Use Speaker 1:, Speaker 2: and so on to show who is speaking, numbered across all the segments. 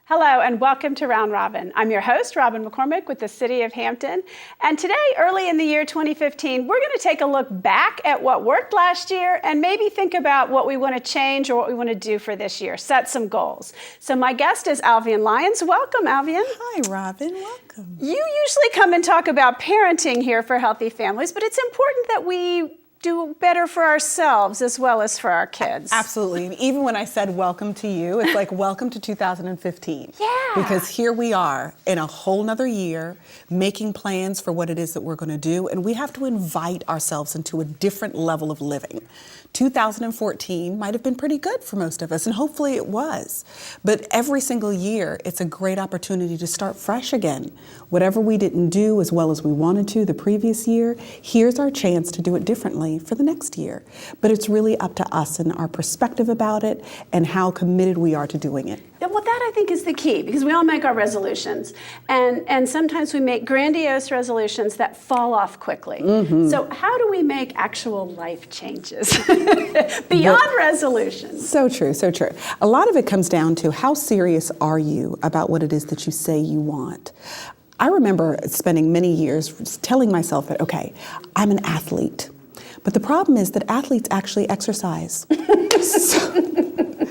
Speaker 1: Hello and welcome to Round Robin. I'm your host, Robin McCormick with the City of Hampton. And today, early in the year 2015, we're going to take a look back at what worked last year and maybe think about what we want to change or what we want to do for this year, set some goals. So my guest is Alvean Lyons. Welcome, Alvean.
Speaker 2: Hi, Robin. Welcome.
Speaker 1: You usually come and talk about parenting here for healthy families, but it's important that we do better for ourselves as well as for our kids.
Speaker 2: Absolutely. And even when I said welcome to you, it's like welcome to 2015.
Speaker 1: Yeah.
Speaker 2: Because here we are in a whole nother year making plans for what it is that we're going to do. And we have to invite ourselves into a different level of living. 2014 might have been pretty good for most of us, and hopefully it was. But every single year, it's a great opportunity to start fresh again. Whatever we didn't do as well as we wanted to the previous year, here's our chance to do it differently for the next year. But it's really up to us and our perspective about it and how committed we are to doing it.
Speaker 1: Well, that I think is the key, because we all make our resolutions, and sometimes we make grandiose resolutions that fall off quickly. Mm-hmm. So how do we make actual life changes beyond resolutions?
Speaker 2: So true, so true. A lot of it comes down to how serious are you about what it is that you say you want. I remember spending many years telling myself that, okay, I'm an athlete. But the problem is that athletes actually exercise.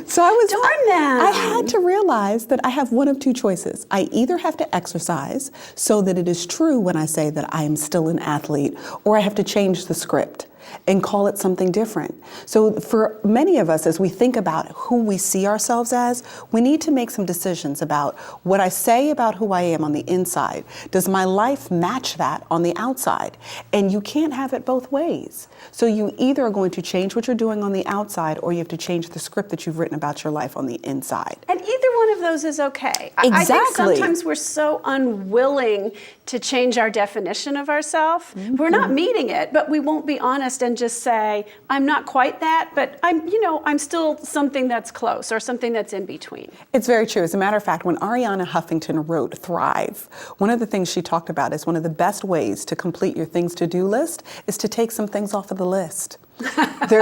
Speaker 2: So I had to realize that I have one of two choices. I either have to exercise so that it is true when I say that I am still an athlete, or I have to change the script and call it something different. So for many of us, as we think about who we see ourselves as, we need to make some decisions about what I say about who I am on the inside. Does my life match that on the outside? And you can't have it both ways. So you either are going to change what you're doing on the outside, or you have to change the script that you've written about your life on the inside.
Speaker 1: And either one of those is okay.
Speaker 2: Exactly.
Speaker 1: I think sometimes we're so unwilling to change our definition of ourselves. Mm-hmm. We're not meeting it, but we won't be honest and just say, I'm not quite that, but I'm still something that's close or something that's in between.
Speaker 2: It's very true. As a matter of fact, when Arianna Huffington wrote Thrive, one of the things she talked about is one of the best ways to complete your things to do list is to take some things off of the list. At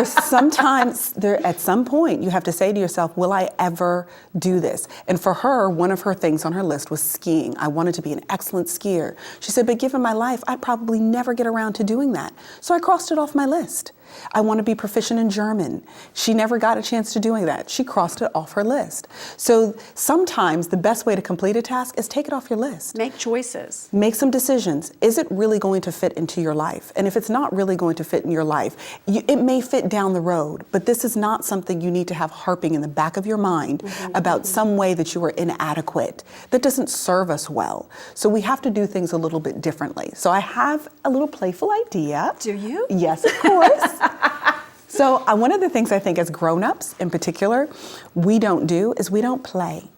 Speaker 2: some point, you have to say to yourself, will I ever do this? And for her, one of her things on her list was skiing. I wanted to be an excellent skier. She said, but given my life, I'd probably never get around to doing that. So I crossed it off my list. I want to be proficient in German. She never got a chance to doing that. She crossed it off her list. So sometimes the best way to complete a task is take it off your list.
Speaker 1: Make choices.
Speaker 2: Make some decisions. Is it really going to fit into your life? And if it's not really going to fit in your life, it may fit down the road, but this is not something you need to have harping in the back of your mind about some way that you are inadequate. That doesn't serve us well. So we have to do things a little bit differently. So I have a little playful idea.
Speaker 1: Do you?
Speaker 2: Yes, of course. So one of the things I think as grown-ups in particular, we don't do is we don't play.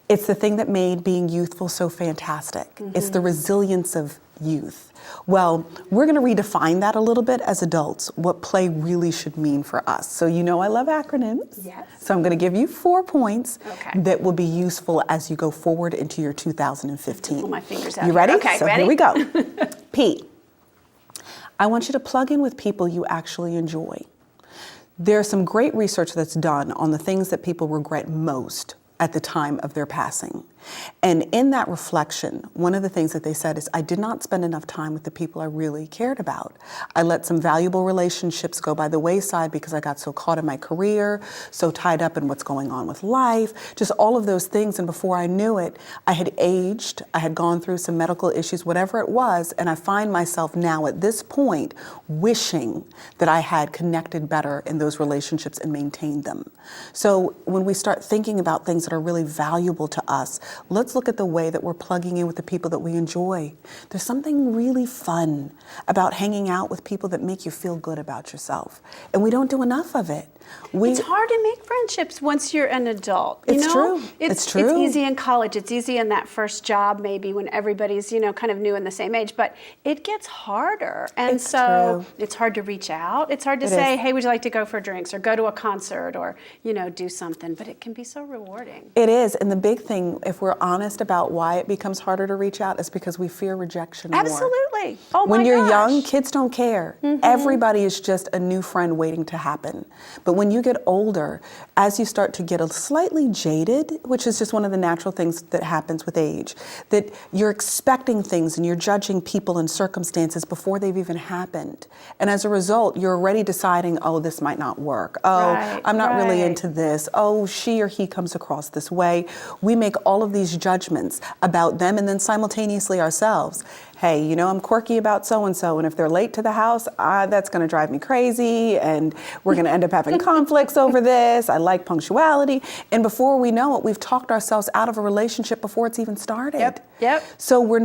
Speaker 2: It's the thing that made being youthful so fantastic. Mm-hmm. It's the resilience of youth. Well, we're going to redefine that a little bit as adults, what play really should mean for us. So I love acronyms.
Speaker 1: Yes.
Speaker 2: So I'm going to give you 4 points that will be useful as you go forward into your 2015.
Speaker 1: Pull my fingers out.
Speaker 2: You ready?
Speaker 1: Okay,
Speaker 2: so
Speaker 1: ready?
Speaker 2: Here we go. P. I want you to plug in with people you actually enjoy. There's some great research that's done on the things that people regret most at the time of their passing. And in that reflection, one of the things that they said is, I did not spend enough time with the people I really cared about. I let some valuable relationships go by the wayside because I got so caught in my career, so tied up in what's going on with life, just all of those things. And before I knew it, I had aged, I had gone through some medical issues, whatever it was, and I find myself now at this point wishing that I had connected better in those relationships and maintained them. So when we start thinking about things that are really valuable to us, let's look at the way that we're plugging in with the people that we enjoy. There's something really fun about hanging out with people that make you feel good about yourself. And we don't do enough of it.
Speaker 1: It's hard to make friendships once you're an adult.
Speaker 2: It's true.
Speaker 1: It's
Speaker 2: true.
Speaker 1: It's easy in college. It's easy in that first job, maybe when everybody's, kind of new and the same age. But it gets harder. And
Speaker 2: it's true.
Speaker 1: It's hard to reach out. It's hard to say, hey, would you like to go for drinks or go to a concert or, do something. But it can be so rewarding. frustrating.
Speaker 2: It is. And the big thing, if we're honest about why it becomes harder to reach out, is because we fear rejection more.
Speaker 1: Absolutely. Oh my
Speaker 2: When you're
Speaker 1: gosh.
Speaker 2: young, kids don't care. Everybody is just a new friend waiting to happen. But when you get older, as you start to get a slightly jaded, which is just one of the natural things that happens with age, that you're expecting things and you're judging people and circumstances before they've even happened. And as a result, you're already deciding, oh, this might not work. Oh,
Speaker 1: Right,
Speaker 2: I'm not really
Speaker 1: right.
Speaker 2: into this. Oh, she or he comes across this way. We make all of these judgments about them and then simultaneously ourselves. Hey, you know, I'm quirky about so-and-so, and if they're late to the house, that's going to drive me crazy, and we're going to end up having conflicts over this. I like punctuality. And before we know it, we've talked ourselves out of a relationship before it's even started.
Speaker 1: Yep.
Speaker 2: So we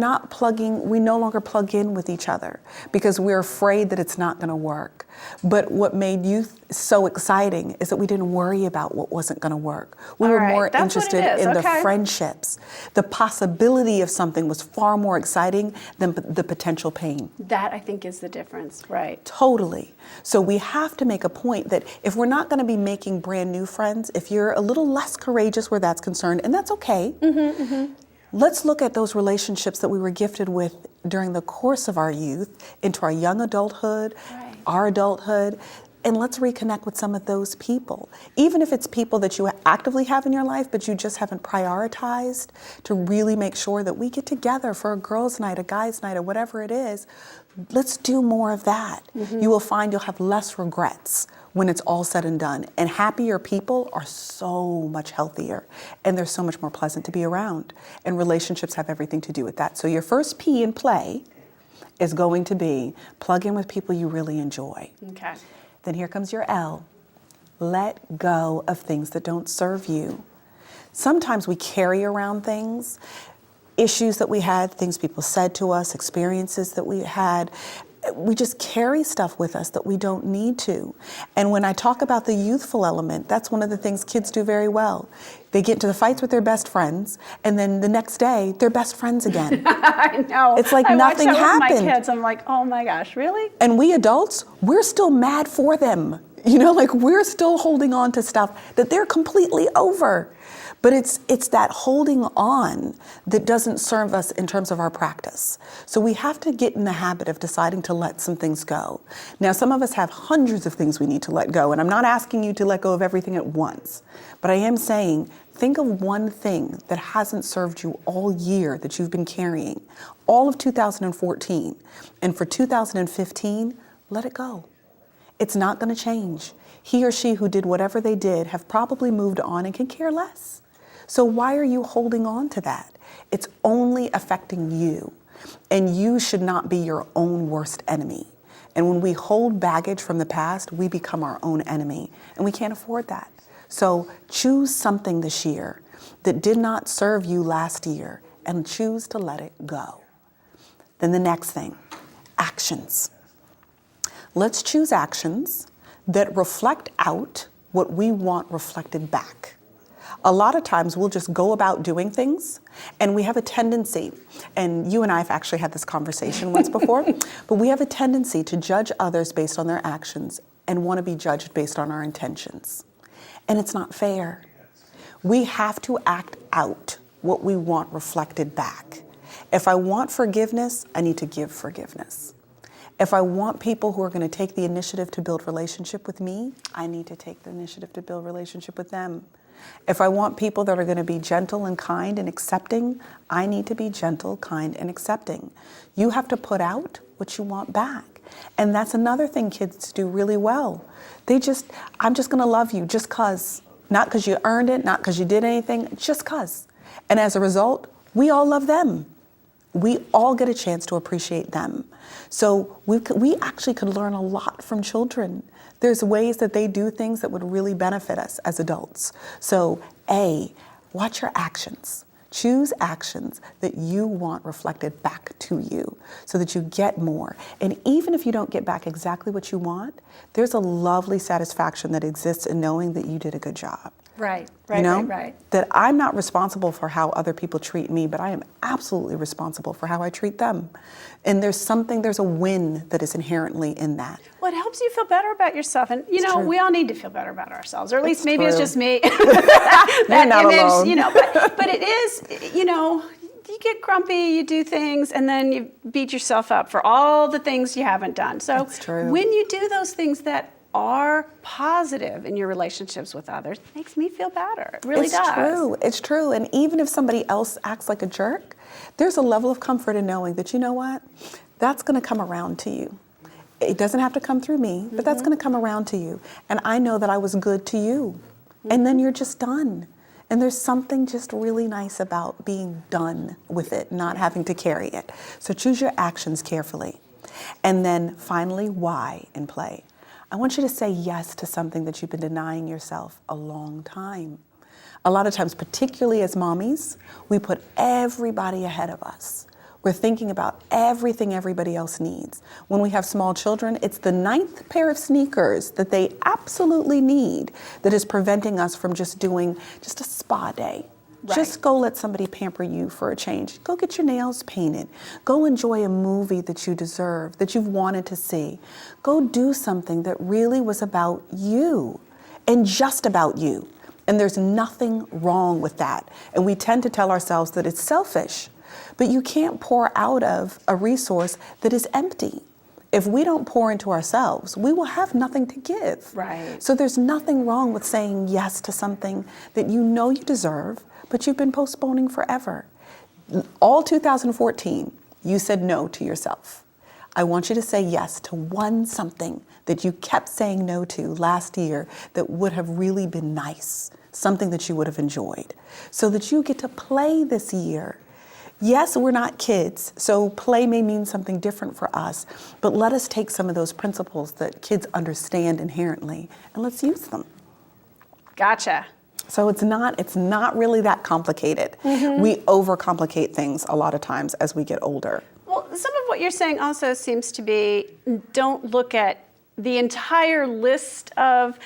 Speaker 2: no longer plug in with each other because we're afraid that it's not going to work. But what made youth so exciting is that we didn't worry about what wasn't going to work. We were more
Speaker 1: That's what it
Speaker 2: interested
Speaker 1: is.
Speaker 2: in the
Speaker 1: Okay.
Speaker 2: friendships. The possibility of something was far more exciting than the potential pain.
Speaker 1: That, I think, is the difference, right?
Speaker 2: Totally. So we have to make a point that if we're not going to be making brand new friends, if you're a little less courageous where that's concerned, and that's okay, let's look at those relationships that we were gifted with during the course of our youth into our young adulthood,
Speaker 1: Right.
Speaker 2: our adulthood, and let's reconnect with some of those people. Even if it's people that you actively have in your life, but you just haven't prioritized to really make sure that we get together for a girls' night, a guys' night, or whatever it is, let's do more of that. You will find you'll have less regrets when it's all said and done. And happier people are so much healthier, and they're so much more pleasant to be around. And relationships have everything to do with that. So your first P in play is going to be plug in with people you really enjoy.
Speaker 1: Okay.
Speaker 2: Then here comes your L. Let go of things that don't serve you. Sometimes we carry around things, issues that we had, things people said to us, experiences that we had. We just carry stuff with us that we don't need to. And when I talk about the youthful element, that's one of the things kids do very well. They get into the fights with their best friends, and then the next day, they're best friends again.
Speaker 1: I know.
Speaker 2: It's like
Speaker 1: I
Speaker 2: nothing
Speaker 1: watch that
Speaker 2: happened.
Speaker 1: with my kids. I'm like, oh my gosh, really?
Speaker 2: And we adults, we're still mad for them. You know, like we're still holding on to stuff that they're completely over. But it's that holding on that doesn't serve us in terms of our practice. So we have to get in the habit of deciding to let some things go. Now, some of us have hundreds of things we need to let go, and I'm not asking you to let go of everything at once. But I am saying, think of one thing that hasn't served you all year that you've been carrying, all of 2014. And for 2015, let it go. It's not going to change. He or she who did whatever they did have probably moved on and can care less. So why are you holding on to that? It's only affecting you, and you should not be your own worst enemy. And when we hold baggage from the past, we become our own enemy, and we can't afford that. So choose something this year that did not serve you last year and choose to let it go. Then the next thing, actions. Let's choose actions that reflect out what we want reflected back. A lot of times we'll just go about doing things, and we have a tendency, and you and I have actually had this conversation once before, but we have a tendency to judge others based on their actions and want to be judged based on our intentions. And it's not fair. We have to act out what we want reflected back. If I want forgiveness, I need to give forgiveness. If I want people who are going to take the initiative to build relationship with me, I need to take the initiative to build relationship with them. If I want people that are going to be gentle and kind and accepting, I need to be gentle, kind, and accepting. You have to put out what you want back. And that's another thing kids do really well. I'm just going to love you just 'cause. Not 'cause you earned it, not 'cause you did anything, just 'cause. And as a result, we all love them. We all get a chance to appreciate them. So we actually could learn a lot from children. There's ways that they do things that would really benefit us as adults. So A, watch your actions. Choose actions that you want reflected back to you so that you get more. And even if you don't get back exactly what you want, there's a lovely satisfaction that exists in knowing that you did a good job.
Speaker 1: Right.
Speaker 2: That I'm not responsible for how other people treat me, but I am absolutely responsible for how I treat them. And there's a win that is inherently in that.
Speaker 1: Well, it helps you feel better about yourself. And,
Speaker 2: True.
Speaker 1: we all need to feel better about ourselves, or at least maybe
Speaker 2: true.
Speaker 1: it's just me.
Speaker 2: You're not alone.
Speaker 1: But it is, you get grumpy, you do things, and then you beat yourself up for all the things you haven't done. So
Speaker 2: That's true.
Speaker 1: when you do those things that are positive in your relationships with others, it makes me feel better. It really does.
Speaker 2: It's true. And even if somebody else acts like a jerk, there's a level of comfort in knowing that, you know what, that's going to come around to you. It doesn't have to come through me, but that's going to come around to you. And I know that I was good to you. And then you're just done. And there's something just really nice about being done with it, not having to carry it. So choose your actions carefully. And then finally, why in play. I want you to say yes to something that you've been denying yourself a long time. A lot of times, particularly as mommies, we put everybody ahead of us. We're thinking about everything everybody else needs. When we have small children, it's the 9th pair of sneakers that they absolutely need that is preventing us from just doing just a spa day. Right. Just go let somebody pamper you for a change. Go get your nails painted. Go enjoy a movie that you deserve, that you've wanted to see. Go do something that really was about you and just about you. And there's nothing wrong with that. And we tend to tell ourselves that it's selfish. But you can't pour out of a resource that is empty. If we don't pour into ourselves, we will have nothing to give.
Speaker 1: Right.
Speaker 2: So there's nothing wrong with saying yes to something that you know you deserve, but you've been postponing forever. All 2014, you said no to yourself. I want you to say yes to one something that you kept saying no to last year that would have really been nice, something that you would have enjoyed, so that you get to play this year. Yes, we're not kids, so play may mean something different for us, but let us take some of those principles that kids understand inherently and let's use them.
Speaker 1: Gotcha.
Speaker 2: So it's not really that complicated. Mm-hmm. We overcomplicate things a lot of times as we get older.
Speaker 1: Well, some of what you're saying also seems to be, don't look at the entire list of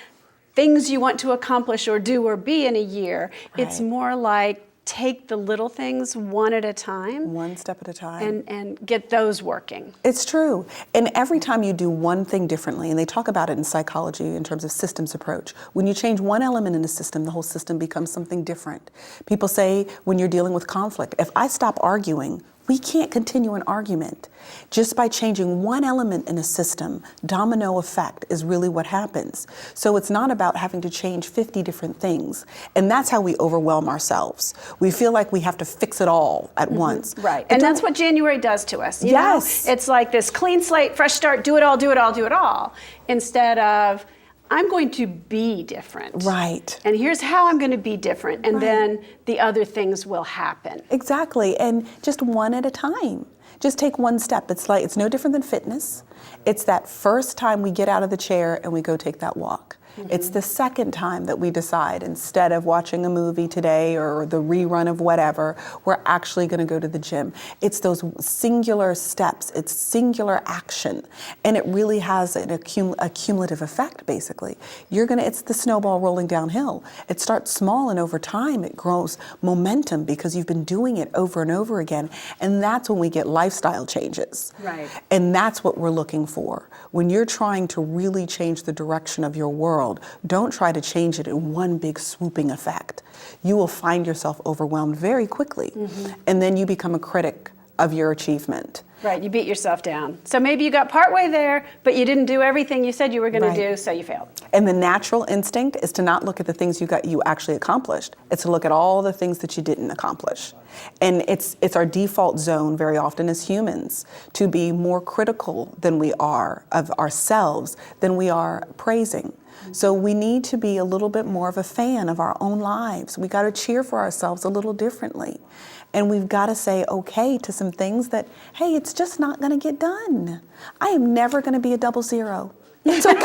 Speaker 1: things you want to accomplish or do or be in a year.
Speaker 2: Right.
Speaker 1: It's more like, take the little things one at a time.
Speaker 2: One step at a time.
Speaker 1: And get those working.
Speaker 2: It's true. And every time you do one thing differently, and they talk about it in psychology in terms of systems approach, when you change one element in a system, the whole system becomes something different. People say when you're dealing with conflict, if I stop arguing, we can't continue an argument. Just by changing one element in a system, domino effect is really what happens. So it's not about having to change 50 different things. And that's how we overwhelm ourselves. We feel like we have to fix it all at once.
Speaker 1: Right. And that's what January does to us. You
Speaker 2: Yes.
Speaker 1: know? It's like this clean slate, fresh start, do it all, do it all, do it all. Instead of, I'm going to be different.
Speaker 2: Right.
Speaker 1: And here's how I'm going to be different. And
Speaker 2: Right.
Speaker 1: then the other things will happen.
Speaker 2: Exactly. And just one at a time. Just take one step. It's no different than fitness. It's that first time we get out of the chair and we go take that walk. Mm-hmm. It's the second time that we decide, instead of watching a movie today or the rerun of whatever, we're actually going to go to the gym. It's those singular steps. It's singular action. And it really has a cumulative effect, basically. It's the snowball rolling downhill. It starts small, and over time it grows momentum because you've been doing it over and over again. And that's when we get lifestyle changes.
Speaker 1: Right.
Speaker 2: And that's what we're looking for. When you're trying to really change the direction of your world, don't try to change it in one big swooping effect. You will find yourself overwhelmed very quickly. Mm-hmm. And then you become a critic of your achievement.
Speaker 1: Right, you beat yourself down. So maybe you got partway there, but you didn't do everything you said you were going to do, so you failed.
Speaker 2: And the natural instinct is to not look at the things you actually accomplished. It's to look at all the things that you didn't accomplish. And it's our default zone very often as humans to be more critical than we are of ourselves than we are praising. So we need to be a little bit more of a fan of our own lives. We got to cheer for ourselves a little differently. And we've got to say okay to some things that, hey, it's just not going to get done. I am never going to be a 00. It's okay.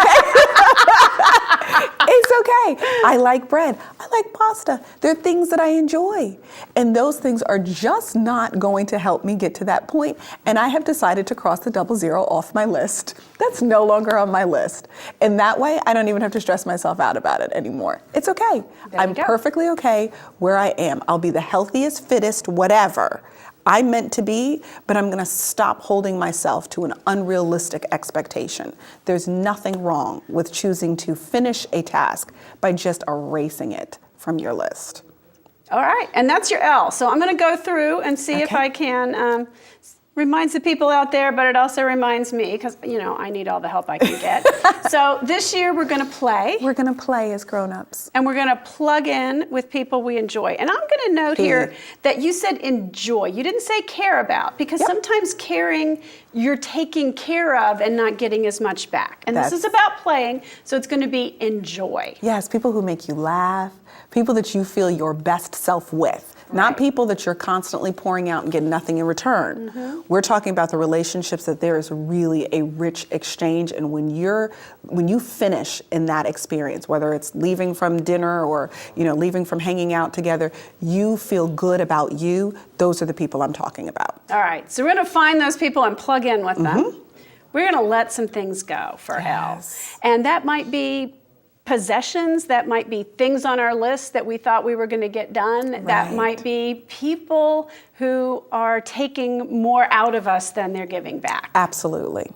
Speaker 2: It's okay. I like bread. I like pasta. They're things that I enjoy. And those things are just not going to help me get to that point. And I have decided to cross the 00 off my list. That's no longer on my list. And that way, I don't even have to stress myself out about it anymore. It's okay. I'm perfectly okay where I am. I'll be the healthiest, fittest, whatever I'm meant to be, but I'm gonna stop holding myself to an unrealistic expectation. There's nothing wrong with choosing to finish a task by just erasing it from your list.
Speaker 1: All right, and that's your L. So I'm gonna go through and see if I can, reminds the people out there, but it also reminds me, because, you know, I need all the help I can get. So this year we're gonna play.
Speaker 2: We're gonna play as grown-ups.
Speaker 1: And we're gonna plug in with people we enjoy. And I'm gonna note here that you said enjoy. You didn't say care about, because sometimes caring, you're taking care of and not getting as much back. And this is about playing, so it's gonna be enjoy.
Speaker 2: Yes, people who make you laugh, people that you feel your best self with. Not people that you're constantly pouring out and get nothing in return. We're talking about the relationships that there is really a rich exchange, and when you finish in that experience, whether it's leaving from dinner or leaving from hanging out together, you feel good about you. Those are the people I'm talking about.
Speaker 1: All right, so we're gonna find those people and plug in with them. We're gonna let some things go for L, and that might be possessions, that might be things on our list that we thought we were going to get done, that might be people who are taking more out of us than they're giving back.
Speaker 2: Absolutely.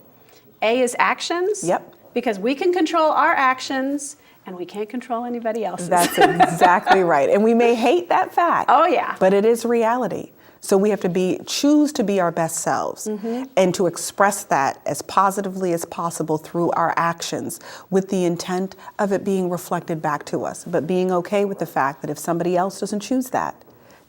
Speaker 1: A is actions.
Speaker 2: Yep.
Speaker 1: Because we can control our actions and we can't control anybody else's.
Speaker 2: That's exactly right. And we may hate that fact.
Speaker 1: Oh yeah.
Speaker 2: But it is reality. So we have to choose to be our best selves and to express that as positively as possible through our actions with the intent of it being reflected back to us, but being okay with the fact that if somebody else doesn't choose that,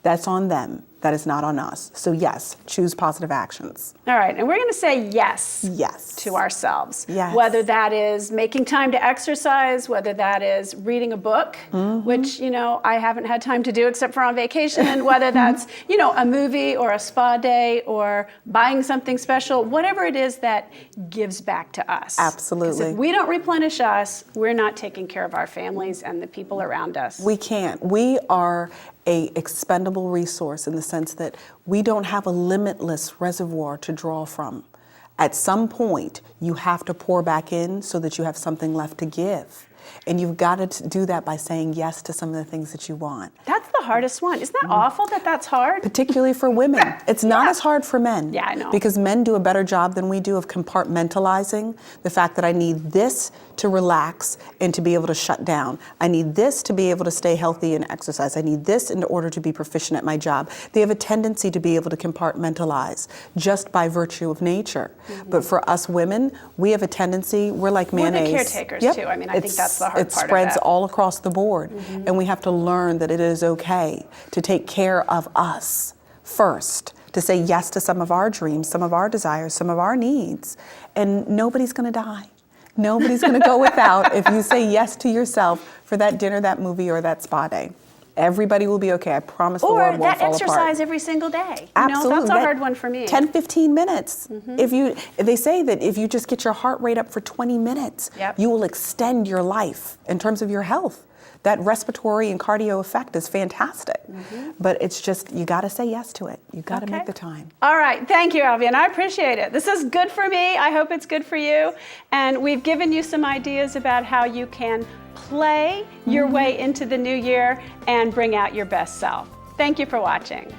Speaker 2: that's on them. That is not on us. So yes, choose positive actions.
Speaker 1: All right, and we're going to say yes.
Speaker 2: Yes.
Speaker 1: To ourselves.
Speaker 2: Yes.
Speaker 1: Whether that is making time to exercise, whether that is reading a book, which, I haven't had time to do except for on vacation, and whether that's, a movie or a spa day or buying something special, whatever it is that gives back to us.
Speaker 2: Absolutely.
Speaker 1: Because if we don't replenish us, we're not taking care of our families and the people around us.
Speaker 2: We can't. We are a expendable resource in the sense that we don't have a limitless reservoir to draw from. At some point, you have to pour back in so that you have something left to give. And you've got to do that by saying yes to some of the things that you want.
Speaker 1: That's the hardest one. Isn't that awful that that's hard?
Speaker 2: Particularly for women. It's not as hard for men.
Speaker 1: Yeah, I know.
Speaker 2: Because men do a better job than we do of compartmentalizing the fact that I need this to relax and to be able to shut down. I need this to be able to stay healthy and exercise. I need this in order to be proficient at my job. They have a tendency to be able to compartmentalize just by virtue of nature. But for us women, we have a tendency, we're like mayonnaise.
Speaker 1: We're the caretakers too. I mean, I think that's the hard part of
Speaker 2: it. It spreads
Speaker 1: that.
Speaker 2: all across the board. And we have to learn that it is okay to take care of us first, to say yes to some of our dreams, some of our desires, some of our needs. And nobody's gonna die. Nobody's going to go without if you say yes to yourself for that dinner, that movie, or that spa day. Everybody will be okay. I promise the world won't fall apart.
Speaker 1: Or that exercise every single day.
Speaker 2: Absolutely.
Speaker 1: That's a hard one for me.
Speaker 2: 10, 15 minutes. They say that if you just get your heart rate up for 20 minutes, you will extend your life in terms of your health. That respiratory and cardio effect is fantastic. But it's just, you got to say yes to it. You got to make the time.
Speaker 1: All right. Thank you, Alvean. I appreciate it. This is good for me. I hope it's good for you. And we've given you some ideas about how you can play your way into the new year and bring out your best self. Thank you for watching.